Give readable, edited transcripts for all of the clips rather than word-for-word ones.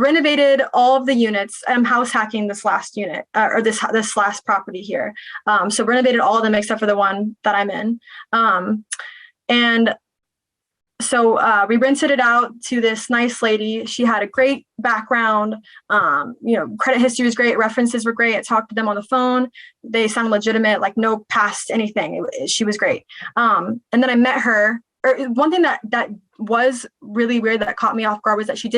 renovated all of the units. I'm house hacking this last unit or this last property here. So renovated all of them except for the one that I'm in. And so we rented it out to this nice lady. She had a great background. Credit history was great. References were great. I talked to them on the phone. They sounded legitimate, like no past anything. She was great. And then I met her. One thing that was really weird that caught me off guard was that she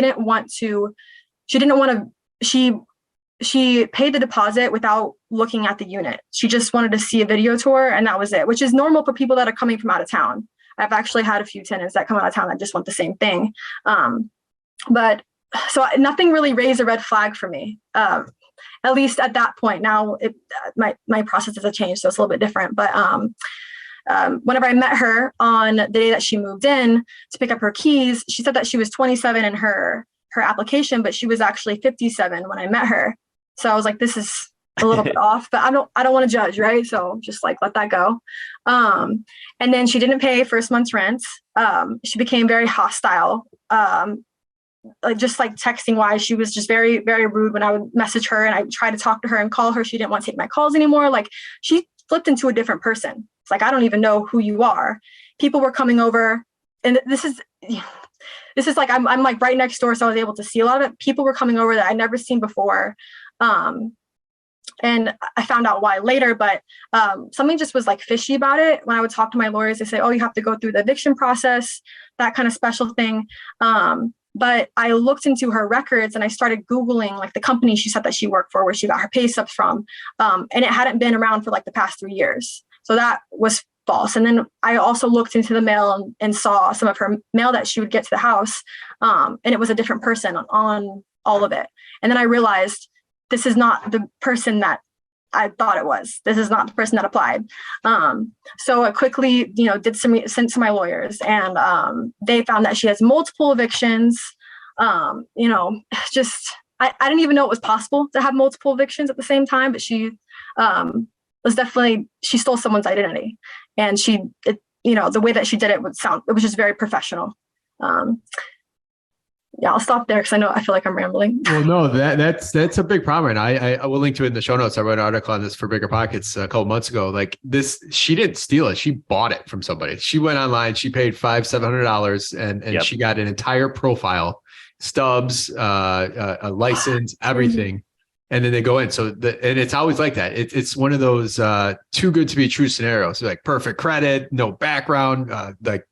paid the deposit without looking at the unit. She just wanted to see a video tour, and that was it, which is normal for people that are coming from out of town. I've actually had a few tenants that come out of town that just want the same thing. But so nothing really raised a red flag for me, at least at that point. Now my processes have changed, so it's a little bit different. But whenever I met her on the day that she moved in to pick up her keys, she said that she was 27 in her application, but she was actually 57 when I met her. So I was like, this is a little bit off, but I don't want to judge, right? So just like let that go. And then she didn't pay first month's rent. She became very hostile. Just like texting wise, she was just very, very rude when I would message her and I tried to talk to her and call her. She didn't want to take my calls anymore. Like she flipped into a different person. It's like, I don't even know who you are. People were coming over, and this is like, I'm like right next door. So I was able to see a lot of it. People were coming over that I'd never seen before. And I found out why later, but something just was like fishy about it. When I would talk to my lawyers, they say, oh, you have to go through the eviction process, that kind of special thing. But I looked into her records and I started Googling like the company she said that she worked for, where she got her pay stubs from. And it hadn't been around for like the past 3 years. So that was false. And then I also looked into the mail and saw some of her mail that she would get to the house. And it was a different person on all of it. And then I realized this is not the person that I thought it was. This is not the person that applied. So I quickly, sent to my lawyers, and they found that she has multiple evictions. I didn't even know it was possible to have multiple evictions at the same time, but she she stole someone's identity, and the way that she did it was just very professional. Yeah, I'll stop there because I feel like I'm rambling. Well, no, that's a big problem. And I will link to it in the show notes. I wrote an article on this for Bigger Pockets a couple months ago. Like this, she didn't steal it. She bought it from somebody. She went online, she paid $700 and she got an entire profile, stubs, a license, everything. And then they go in. And it's always like that. It's one of those too good to be true scenarios. So like perfect credit, no background, like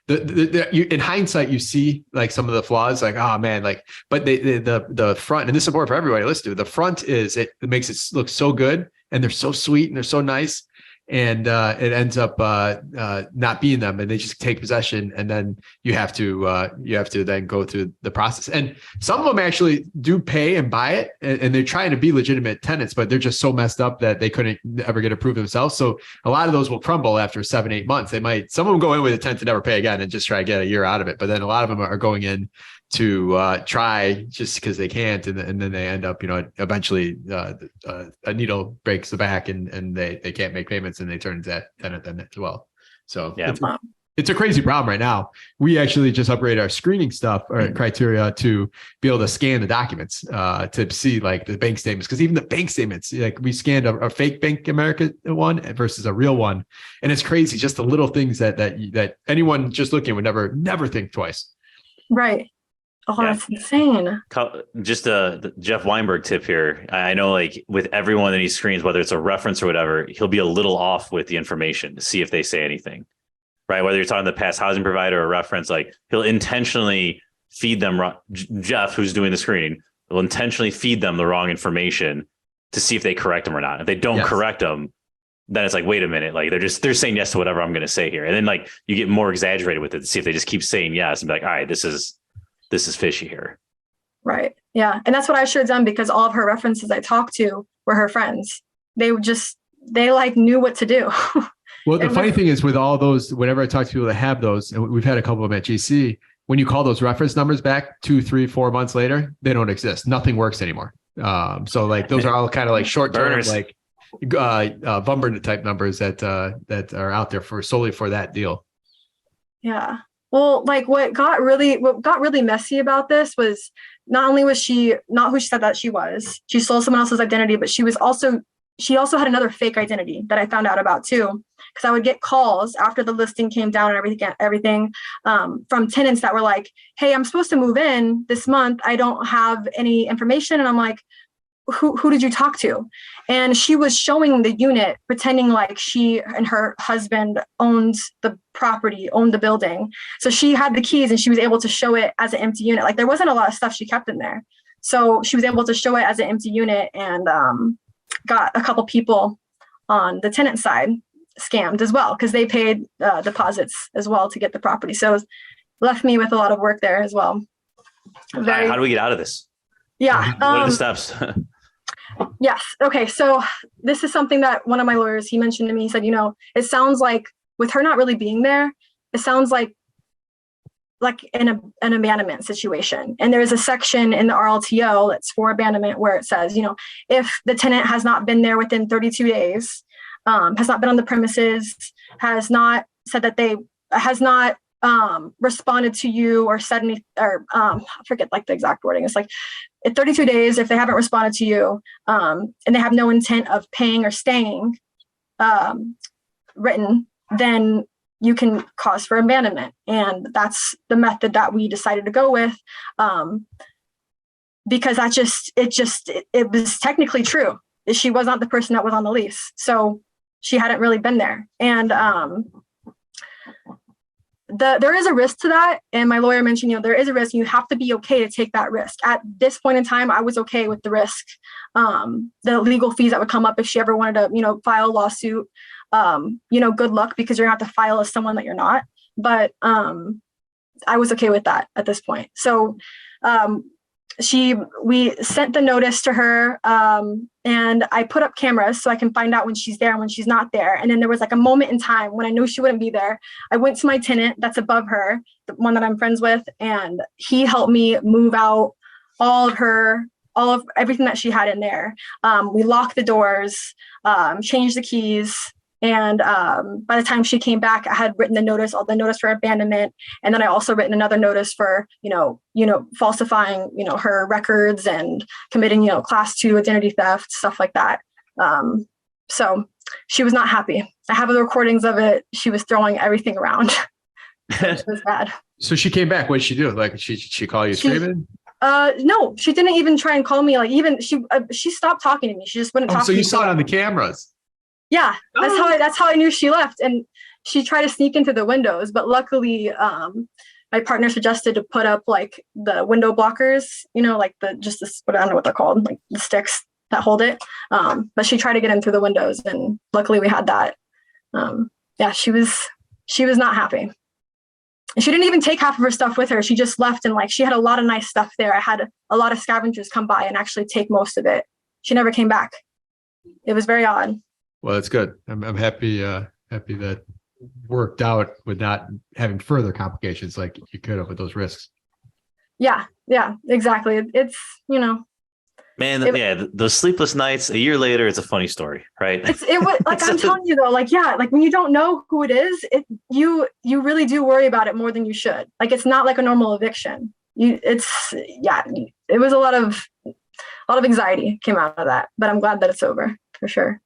in hindsight, you see like some of the flaws, like, oh man, like, but the front, and this is important for everybody to listen to. The front it makes it look so good, and they're so sweet and they're so nice. And it ends up not being them, and they just take possession, and then you have to then go through the process. And some of them actually do pay and buy it, and they're trying to be legitimate tenants, but they're just so messed up that they couldn't ever get approved themselves. So a lot of those will crumble after 7-8 months. Some of them go in with intent to never pay again and just try to get a year out of it. But then a lot of them are going in to try just because they can't, and then they end up, eventually a needle breaks the back, and they can't make payments, and they turn into tenant then as well. So yeah, it's a crazy problem right now. We actually just upgraded our screening stuff or criteria to be able to scan the documents to see like the bank statements, because even the bank statements, like we scanned a fake Bank America one versus a real one, and it's crazy. Just the little things that anyone just looking would never think twice. Right. Oh, yeah. That's insane. Just the Jeff Weinberg tip here. I know like with everyone that he screens, whether it's a reference or whatever, he'll be a little off with the information to see if they say anything, right? Whether you're talking the past housing provider or reference, like he'll intentionally feed them, Jeff, who's doing the screening, will intentionally feed them the wrong information to see if they correct them or not. If they don't correct them, then it's like, wait a minute, like they're saying yes to whatever I'm going to say here. And then like you get more exaggerated with it to see if they just keep saying yes and be like, all right, this is fishy here. Right. Yeah. And that's what I should have done, because all of her references I talked to were her friends. They like knew what to do. Well, the funny thing is with all those, whenever I talk to people that have those, and we've had a couple of them at GC, when you call those reference numbers back 2, 3, 4 months later, they don't exist. Nothing works anymore. So like those are all kind of like short-term, like Vumber type numbers that are out there solely for that deal. Yeah. Well, like what got really messy about this was not only was she not who she said that she was, she stole someone else's identity, but she also had another fake identity that I found out about too. Because I would get calls after the listing came down and everything from tenants that were like, hey, I'm supposed to move in this month. I don't have any information. And I'm like, who did you talk to? And she was showing the unit, pretending like she and her husband owned the property, owned the building. So she had the keys and she was able to show it as an empty unit. Like there wasn't a lot of stuff she kept in there. So she was able to show it as an empty unit and got a couple people on the tenant side scammed as well, because they paid deposits as well to get the property. So it left me with a lot of work there as well. How do we get out of this? Yeah. What are the steps? Yes. Okay. So this is something that one of my lawyers, he mentioned to me, he said, it sounds like with her not really being there, it sounds like an abandonment situation. And there's a section in the RLTO that's for abandonment where it says, if the tenant has not been there within 32 days, has not been on the premises, has not said that has not responded to you or said any, or I forget like the exact wording. It's like in 32 days, if they haven't responded to you and they have no intent of paying or staying written, then you can cause for abandonment. And that's the method that we decided to go with because it was technically true. She was not the person that was on the lease. So she hadn't really been there. And there is a risk to that. And my lawyer mentioned, there is a risk. You have to be okay to take that risk. At this point in time, I was okay with the risk, the legal fees that would come up if she ever wanted to, file a lawsuit. Good luck because you're going to have to file as someone that you're not. But I was okay with that at this point. So we sent the notice to her and I put up cameras so I can find out when she's there and when she's not there. And then there was like a moment in time when I knew she wouldn't be there. I went to my tenant that's above her, the one that I'm friends with, and he helped me move out all of everything that she had in there. We locked the doors, changed the keys. And by the time she came back, I had written the notice for abandonment. And then I also written another notice for, falsifying, her records and committing, class 2 identity theft, stuff like that. So she was not happy. I have the recordings of it. She was throwing everything around. It was bad. So she came back. What did she do? Like she call you screaming? No, she didn't even try and call me. Like even she stopped talking to me. She just wouldn't talk to me. So you saw it on the cameras. Yeah, that's how I knew she left. And she tried to sneak into the windows, but luckily my partner suggested to put up like the window blockers, like I don't know what they're called, like the sticks that hold it. But she tried to get in through the windows and luckily we had that. She was not happy. And she didn't even take half of her stuff with her. She just left and she had a lot of nice stuff there. I had a lot of scavengers come by and actually take most of it. She never came back. It was very odd. Well, that's good. I'm happy that worked out with not having further complications like you could have with those risks. Yeah, exactly. It's, Man, those sleepless nights, a year later, it's a funny story, right? It was I'm telling you though, when you don't know who it is, you really do worry about it more than you should. It's not like a normal eviction. It was a lot of anxiety came out of that, but I'm glad that it's over for sure.